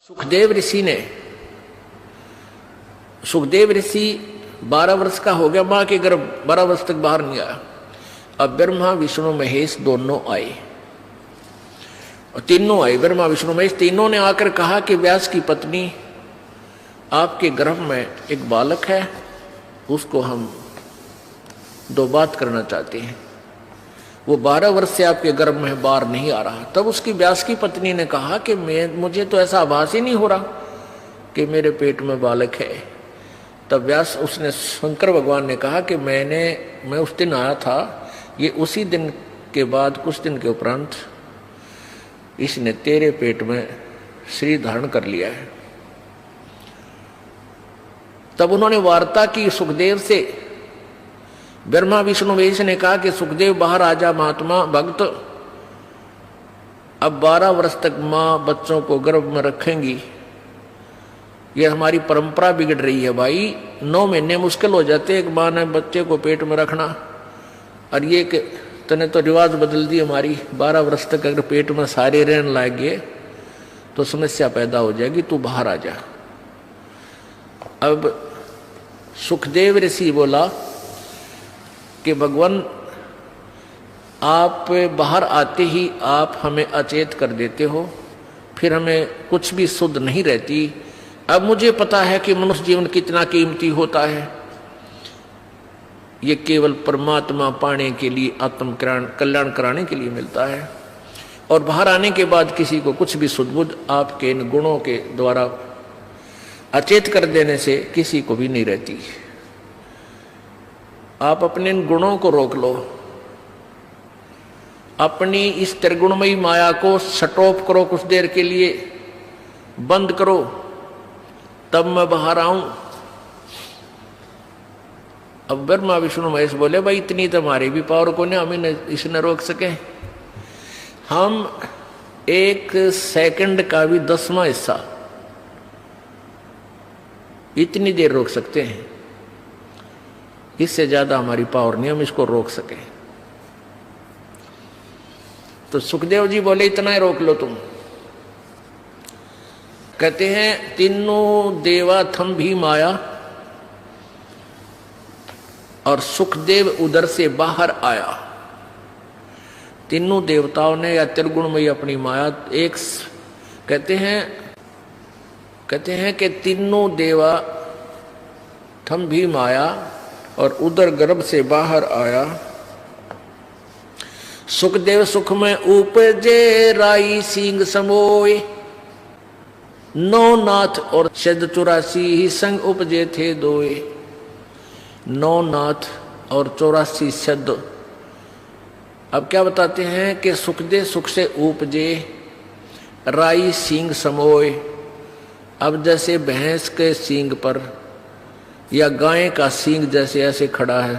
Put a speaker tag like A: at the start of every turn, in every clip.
A: सुखदेव ऋषि 12 वर्ष का हो गया, मां के गर्भ 12 वर्ष तक बाहर नहीं आया। अब ब्रह्मा विष्णु महेश दोनों आए, और तीनों आए, ब्रह्मा विष्णु महेश तीनों ने आकर कहा कि व्यास की पत्नी आपके गर्भ में एक बालक है, उसको हम 2 बात करना चाहते हैं। वो 12 वर्ष से आपके गर्भ में बाहर नहीं आ रहा। तब उसकी व्यास की पत्नी ने कहा कि मुझे तो ऐसा आभास ही नहीं हो रहा कि मेरे पेट में बालक है। तब व्यास उसने शंकर भगवान ने कहा कि मैं उस दिन आया था, ये उसी दिन के बाद कुछ दिन के उपरांत इसने तेरे पेट में शरीर धारण कर लिया है। तब उन्होंने वार्ता की सुखदेव से। ब्रह्मा विष्णु महेश ने कहा कि सुखदेव बाहर आजा महात्मा भक्त, अब 12 वर्ष तक मां बच्चों को गर्भ में रखेंगी, ये हमारी परंपरा बिगड़ रही है भाई। 9 महीने मुश्किल हो जाते एक मां ने बच्चे को पेट में रखना, और ये कि तूने तो रिवाज बदल दी हमारी। 12 वर्ष तक अगर पेट में सारे रहने लगे तो समस्या पैदा हो जाएगी, तू बाहर आ जा। अब सुखदेव ऋषि बोला कि भगवान आप बाहर आते ही आप हमें अचेत कर देते हो, फिर हमें कुछ भी शुद्ध नहीं रहती। अब मुझे पता है कि मनुष्य जीवन कितना कीमती होता है, ये केवल परमात्मा पाने के लिए, आत्म कल्याण कराने के लिए मिलता है, और बाहर आने के बाद किसी को कुछ भी शुद्ध बुद्ध आपके इन गुणों के द्वारा अचेत कर देने से किसी को भी नहीं रहती। आप अपने इन गुणों को रोक लो, अपनी इस त्रिगुणमयी माया को स्टॉप करो, कुछ देर के लिए बंद करो, तब मैं बाहर आऊं। अब ब्रह्मा विष्णु महेश बोले भाई इतनी तो हमारी भी पावर को नहीं, हमें इसने रोक सके। हम 1 सेकंड का भी 10वां हिस्सा इतनी देर रोक सकते हैं, इससे ज्यादा हमारी पावर नहीं हम इसको रोक सके। तो सुखदेव जी बोले इतना ही रोक लो तुम। कहते हैं तीनों देवा थम भी माया, और सुखदेव उधर से बाहर आया। तीनों देवताओं ने या त्रिगुणमयी अपनी माया एक कहते हैं कि तीनों देवा थम भी माया, और उधर गर्भ से बाहर आया। सुखदेव सुख में उपजे राई सिंह समोय, 9 नाथ और शद 84 ही संग उपजे थे दोए। 9 नाथ और 84 शद। अब क्या बताते हैं कि सुखदेव सुख से उपजे राई सिंह समोय। अब जैसे भैंस के सींग पर या गाय का सींग जैसे ऐसे खड़ा है,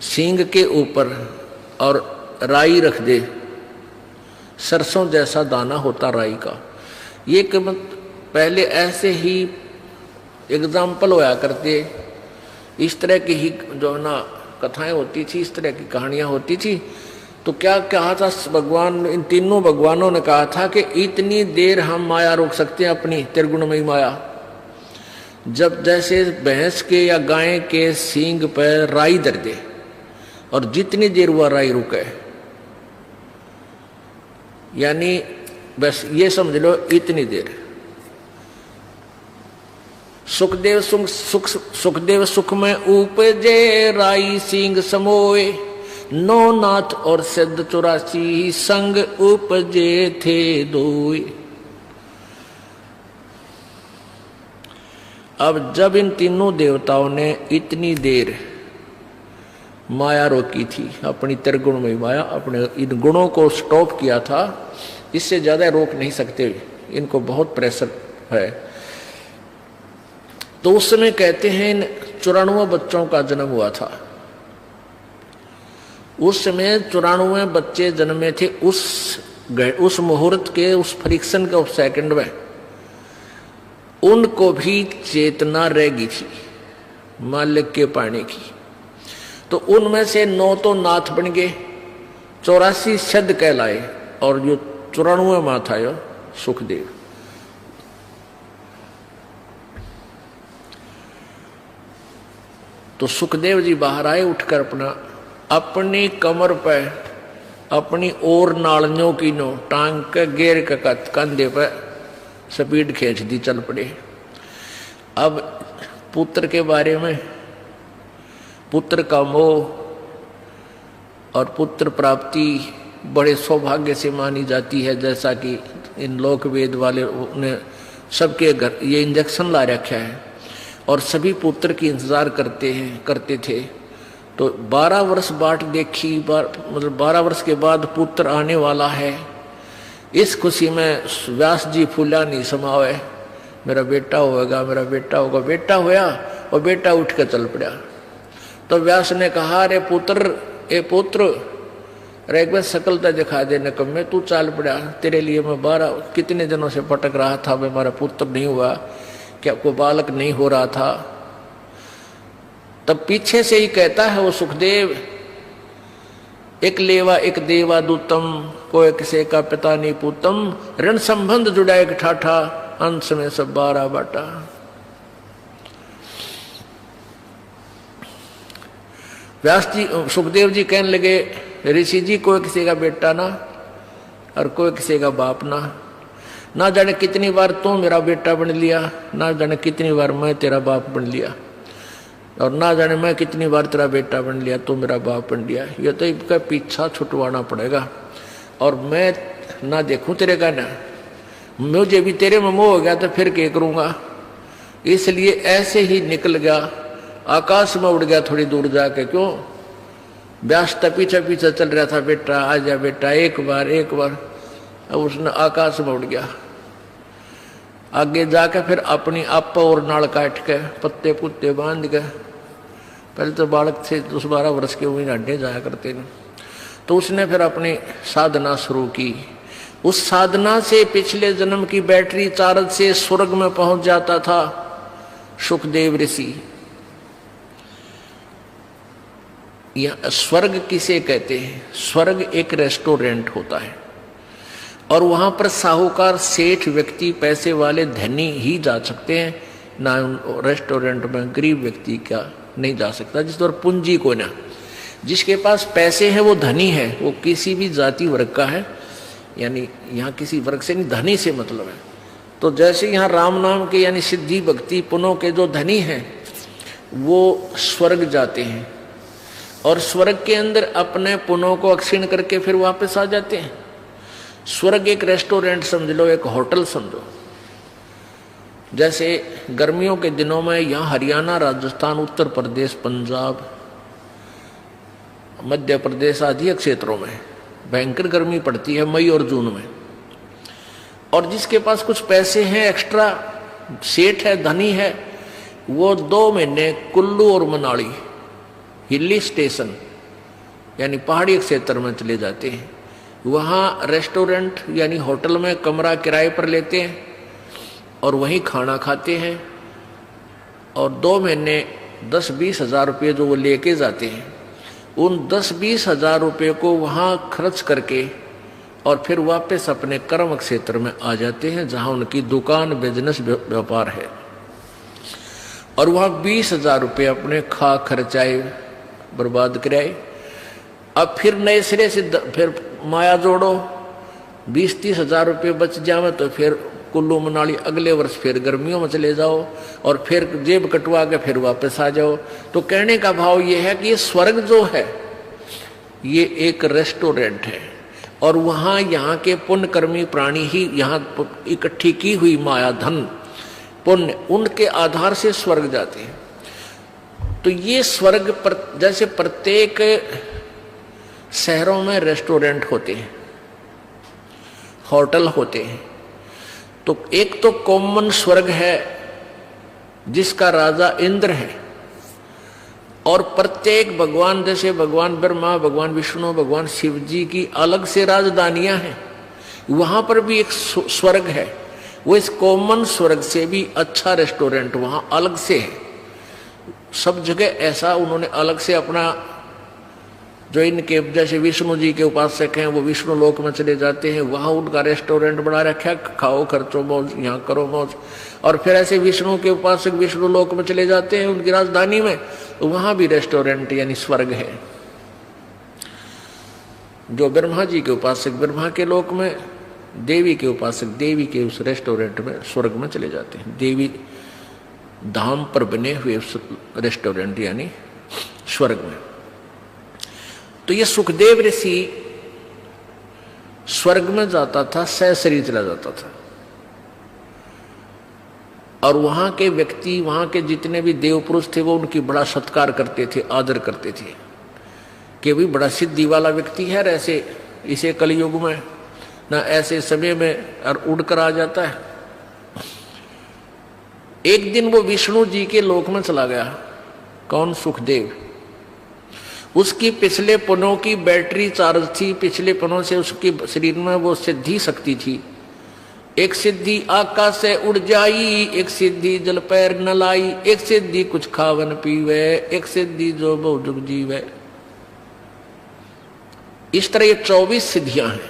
A: सींग के ऊपर और राई रख दे, सरसों जैसा दाना होता राई का। ये पहले ऐसे ही एग्जाम्पल होया करते, इस तरह की ही जो ना कथाएं होती थी, इस तरह की कहानियां होती थी। तो क्या कहा था भगवान, इन तीनों भगवानों ने कहा था कि इतनी देर हम माया रोक सकते हैं, अपनी त्रिगुणमयी माया, जब जैसे भैंस के या गाय के सींग पर राई दर दे, और जितनी देर वह राई रुके, यानी बस ये समझ लो इतनी देर। सुखदेव सुख में उपजे राई सिंह समोय, 9 नाथ और शद 84 संग उपजे थे दोय। अब जब इन तीनों देवताओं ने इतनी देर माया रोकी थी, अपनी त्रिगुणमयी माया, अपने इन गुणों को स्टॉप किया था, इससे ज्यादा रोक नहीं सकते, इनको बहुत प्रेशर है। तो उस समय कहते हैं इन 94 बच्चों का जन्म हुआ था। उस समय 94 बच्चे जन्मे थे। उस मुहूर्त के, उस फ्रिक्शन के सेकंड में उनको भी चेतना रह गई थी मालिक के पाने की। तो उनमें से 9 तो नाथ बन गए, 84 शद कहलाए, और जो 94वां था यो सुखदेव। तो सुखदेव जी बाहर आए उठकर अपनी कमर पर अपनी और नालियों की नो टांग के गेर के कंधे पर स्पीड खींच दी, चल पड़े। अब पुत्र के बारे में, पुत्र का मोह और पुत्र प्राप्ति बड़े सौभाग्य से मानी जाती है, जैसा कि इन लोक वेद वाले ने सबके घर ये इंजेक्शन ला रखा है और सभी पुत्र की इंतजार करते थे। तो 12 वर्ष बाट देखी, मतलब 12 वर्ष के बाद पुत्र आने वाला है। इस खुशी में व्यास जी फूला नहीं समावे, मेरा बेटा होगा, मेरा बेटा होगा। बेटा होया और बेटा उठ कर चल पड़ा। तो व्यास ने कहा, अरे पुत्र, ए पुत्र, अरे एक बार सकलता दिखा दे निकम्मे, तू चाल पड़ा। तेरे लिए मैं 12 कितने दिनों से भटक रहा था, मैं मेरा पुत्र नहीं हुआ, क्या कोई बालक नहीं हो रहा था। तब पीछे से ही कहता है वो सुखदेव, एक लेवा एक देवा दूतम, कोई किसे का पिता नहीं पूतम, ऋण संबंध जुड़ा एक ठाठा, अंश में सब 12 बाटा। व्यास जी, सुखदेव जी कहने लगे, ऋषि जी, कोई किसी का बेटा ना और कोई किसी का बाप ना जाने कितनी बार तू मेरा बेटा बन लिया, ना जाने कितनी बार मैं तेरा बाप बन लिया, और ना जाने मैं कितनी बार तेरा बेटा बन लिया, तू मेरा बाप बन लिया। ये तो इसका पीछा छुटवाना पड़ेगा और मैं ना देखूं तेरे का, ना मुझे भी तेरे में मोह हो गया तो फिर क्या करूंगा। इसलिए ऐसे ही निकल गया, आकाश में उड़ गया थोड़ी दूर जाके। क्यों? व्यास पीछे पीछे चल रहा था, बेटा आजा बेटा, एक बार। अब उसने आकाश में उड़ गया। आगे जाके फिर अपनी आपा और नाल काट के पत्ते पुत्ते बांध के, पहले तो बालक थे 10-12 वर्ष के, वही डांटे जाया करते ने। तो उसने फिर अपनी साधना शुरू की। उस साधना से पिछले जन्म की बैटरी चार्ज से स्वर्ग में पहुंच जाता था सुखदेव ऋषि। यह स्वर्ग किसे कहते हैं? स्वर्ग एक रेस्टोरेंट होता है और वहां पर साहूकार, सेठ व्यक्ति, पैसे वाले, धनी ही जा सकते हैं, ना रेस्टोरेंट में गरीब व्यक्ति क्या नहीं जा सकता। जिस पर पूंजी को ना, जिसके पास पैसे हैं वो धनी है, वो किसी भी जाति वर्ग का है, यानी यहाँ किसी वर्ग से नहीं, धनी से मतलब है। तो जैसे यहाँ राम नाम के यानी सिद्धि भक्ति पुनों के जो धनी हैं वो स्वर्ग जाते हैं और स्वर्ग के अंदर अपने पुनों को अक्षीण करके फिर वापस आ जाते हैं। स्वर्ग एक रेस्टोरेंट समझ लो, एक होटल समझो। जैसे गर्मियों के दिनों में यहाँ हरियाणा, राजस्थान, उत्तर प्रदेश, पंजाब, मध्य प्रदेश आदि क्षेत्रों में भयंकर गर्मी पड़ती है मई और जून में। और जिसके पास कुछ पैसे हैं, एक्स्ट्रा सेठ है, धनी है, वो 2 महीने कुल्लू और मनाली हिली स्टेशन यानी पहाड़ी क्षेत्र में चले जाते हैं। वहाँ रेस्टोरेंट यानी होटल में कमरा किराए पर लेते हैं और वहीं खाना खाते हैं और 2 महीने 10-20 हज़ार रुपये जो वो लेके जाते हैं, उन 10-20 हज़ार रुपये को वहाँ खर्च करके और फिर वापस अपने कर्म क्षेत्र में आ जाते हैं जहाँ उनकी दुकान, बिजनेस, व्यापार है। और वहाँ 20 हज़ार रुपये अपने खा खर्चाए बर्बाद कराए। अब फिर नए सिरे से फिर माया जोड़ो, 20-30 हज़ार रुपये बच जावे तो फिर कुल्लू मनाली अगले वर्ष फिर गर्मियों में चले जाओ और फिर जेब कटवा के फिर वापस आ जाओ। तो कहने का भाव ये है कि ये स्वर्ग जो है ये एक रेस्टोरेंट है और वहाँ यहाँ के पुण्यकर्मी प्राणी ही यहाँ इकट्ठी की हुई माया, धन, पुण्य, उनके आधार से स्वर्ग जाते हैं। तो ये स्वर्ग पर जैसे प्रत्येक शहरों में रेस्टोरेंट होते हैं, होटल होते हैं, तो एक तो कॉमन स्वर्ग है जिसका राजा इंद्र है और प्रत्येक भगवान, जैसे भगवान ब्रह्मा, भगवान विष्णु, भगवान शिव जी की अलग से राजधानियां हैं, वहां पर भी एक स्वर्ग है। वो इस कॉमन स्वर्ग से भी अच्छा रेस्टोरेंट वहां अलग से है। सब जगह ऐसा उन्होंने अलग से अपना जो इनके जैसे विष्णु जी के उपासक हैं वो विष्णु लोक में चले जाते हैं, वहाँ उनका रेस्टोरेंट बना रखा है, खाओ खर्चो मौज, यहाँ करो मौज। और फिर ऐसे विष्णु के उपासक विष्णु लोक में चले जाते हैं उनकी राजधानी में, तो वहाँ भी रेस्टोरेंट यानी स्वर्ग है। जो ब्रह्मा जी के उपासक ब्रह्मा के लोक में, देवी के उपासक देवी के उस रेस्टोरेंट में स्वर्ग में चले जाते हैं, देवी धाम पर बने हुए रेस्टोरेंट यानी स्वर्ग में। तो ये सुखदेव ऋषि स्वर्ग में जाता था, सहशरीर चला जाता था, और वहां के व्यक्ति, वहां के जितने भी देव पुरुष थे वो उनकी बड़ा सत्कार करते थे, आदर करते थे कि भी बड़ा सिद्धि वाला व्यक्ति है, ऐसे इसे कलयुग में ना ऐसे समय में और उड़कर आ जाता है। एक दिन वो विष्णु जी के लोक में चला गया। कौन? सुखदेव। उसकी पिछले पनों की बैटरी चार्ज थी, पिछले पनों से उसके शरीर में वो सिद्धि शक्ति थी। एक सिद्धि आकाश से उड़ जाई, एक सिद्धि जल पैर न लाई, एक सिद्धि कुछ खावन पीवे, एक सिद्धि जो बहुजुग जीवे। इस तरह ये 24 सिद्धियां हैं।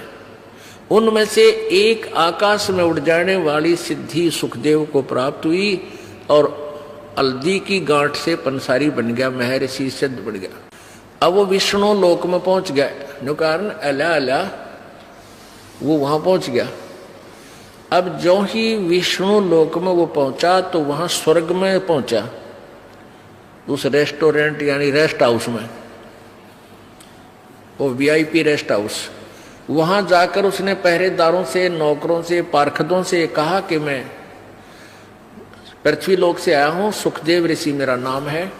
A: उनमें से एक आकाश में उड़ जाने वाली सिद्धि सुखदेव को प्राप्त हुई और हल्दी की गांठ से पंसारी बन गया, महर्षि सिद्ध बन गया। अब वो विष्णु लोक में पहुंच गया, जो कारण अला अला वो वहां पहुंच गया। अब जो ही विष्णु लोक में वो पहुंचा तो वहां स्वर्ग में पहुंचा, उस रेस्टोरेंट यानी रेस्ट हाउस में, वो वीआईपी रेस्ट हाउस। वहां जाकर उसने पहरेदारों से, नौकरों से, पार्षदों से कहा कि मैं पृथ्वी लोक से आया हूं, सुखदेव ऋषि मेरा नाम है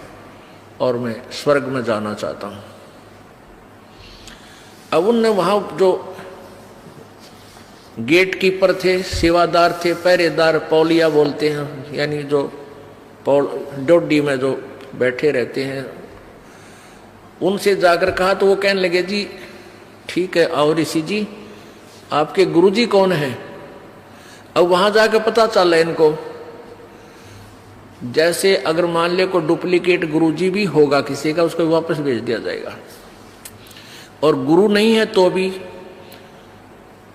A: और मैं स्वर्ग में जाना चाहता हूं। अब उनने वहां जो गेट कीपर थे, सेवादार थे, पहरेदार, पौलिया बोलते हैं, यानी जो डोडी में जो बैठे रहते हैं, उनसे जाकर कहा तो वो कहने लगे जी ठीक है, और ऋषि जी आपके गुरुजी कौन है? अब वहां जाकर पता चला इनको, जैसे अगर मान ले को डुप्लीकेट गुरुजी भी होगा किसी का, उसको वापस भेज दिया जाएगा, और गुरु नहीं है तो भी।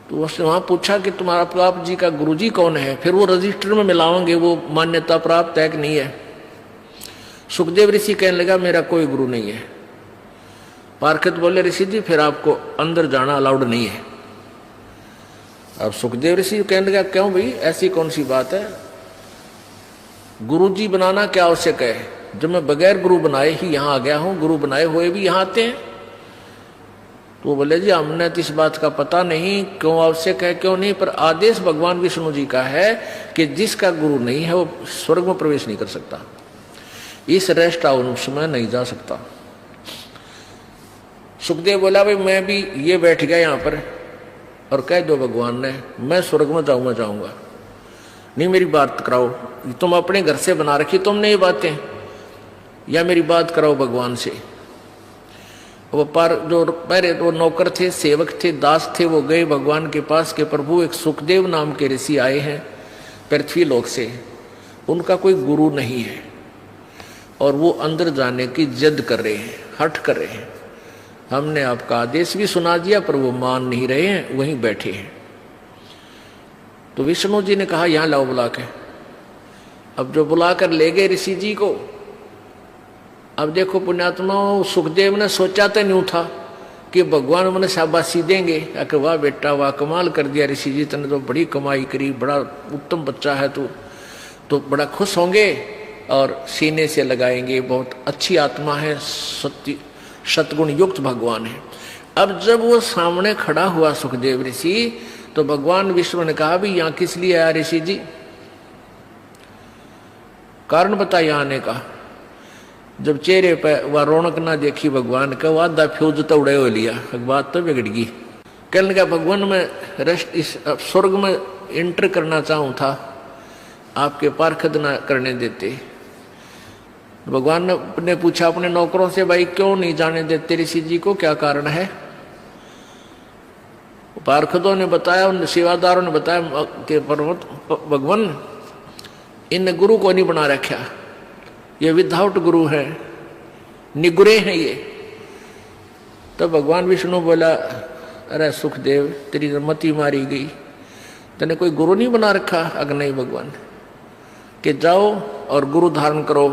A: तो उसने वहां पूछा कि तुम्हारा आप जी का गुरुजी कौन है, फिर वो रजिस्टर में मिलाओगे वो मान्यता प्राप्त है कि नहीं है। सुखदेव ऋषि कहने लगा मेरा कोई गुरु नहीं है। पार्षद बोले ऋषि जी फिर आपको अंदर जाना अलाउड नहीं है। अब सुखदेव ऋषि कहने लगा क्यों भाई, ऐसी कौन सी बात है, गुरु जी बनाना क्या आवश्यक है, जब मैं बगैर गुरु बनाए ही यहाँ आ गया हूँ, गुरु बनाए हुए भी यहाँ आते हैं। तो बोले जी हमने तो इस बात का पता नहीं क्यों आवश्यक है क्यों नहीं, पर आदेश भगवान विष्णु जी का है कि जिसका गुरु नहीं है वो स्वर्ग में प्रवेश नहीं कर सकता, इस रेस्ट हाउस में नहीं जा सकता। सुखदेव बोला भाई मैं भी ये बैठ गया यहाँ पर और कह दो भगवान ने मैं स्वर्ग में जाऊंगा, नहीं मेरी बात कराओ, तुम अपने घर से बना रखी तुमने ये बातें, या मेरी बात कराओ भगवान से। वो पर जो पहले वो नौकर थे, सेवक थे, दास थे, वो गए भगवान के पास के प्रभु एक सुखदेव नाम के ऋषि आए हैं पृथ्वी लोक से, उनका कोई गुरु नहीं है और वो अंदर जाने की जिद कर रहे हैं, हठ कर रहे हैं, हमने आपका आदेश भी सुना दिया पर वो मान नहीं रहे हैं, वहीं बैठे हैं। तो विष्णु जी ने कहा यहां लाओ बुला के। अब जो बुलाकर ले गए ऋषि जी को, अब देखो पुण्यात्मा, सुखदेव ने सोचा तो नहीं था कि भगवान मैंने शाबाशी देंगे, कि वाह बेटा वाह कमाल कर दिया ऋषि जी, तूने तो बड़ी कमाई करी, बड़ा उत्तम बच्चा है तू, तो बड़ा खुश होंगे और सीने से लगाएंगे, बहुत अच्छी आत्मा है, सतगुण युक्त भगवान है। अब जब वो सामने खड़ा हुआ सुखदेव ऋषि, तो भगवान विष्णु ने कहा भी यहाँ किस लिए आया ऋषि जी, कारण बताया आने का। जब चेहरे पर वह रौनक ना देखी भगवान का, वादा फ्यूज तो उड़े हो लिया, बात तो बिगड़ गई। कहने का भगवान मैं रेस्ट इस स्वर्ग में एंटर करना चाहूँ था, आपके पार्षद ना करने देते। भगवान ने पूछा अपने नौकरों से भाई क्यों नहीं जाने देते ऋषि जी को, क्या कारण है? पार्षदों ने बताया, उन सेवादारों ने बताया कि भगवान इन गुरु को नहीं बना रखा, ये विदाउट गुरु है, निगुरे हैं ये, तो भगवान विष्णु बोला, अरे सुखदेव तेरी मति मारी गई, तने कोई गुरु नहीं बना रखा? अगर नहीं भगवान, कि जाओ और गुरु धारण करो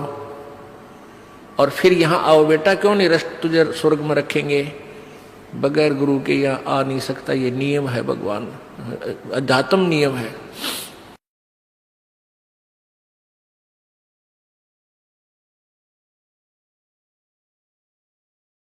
A: और फिर यहाँ आओ बेटा, क्यों नहीं रस्ट तुझे स्वर्ग में रखेंगे? बगैर गुरु के यहाँ आ नहीं सकता, ये नियम है भगवान, अध्यात्म नियम है।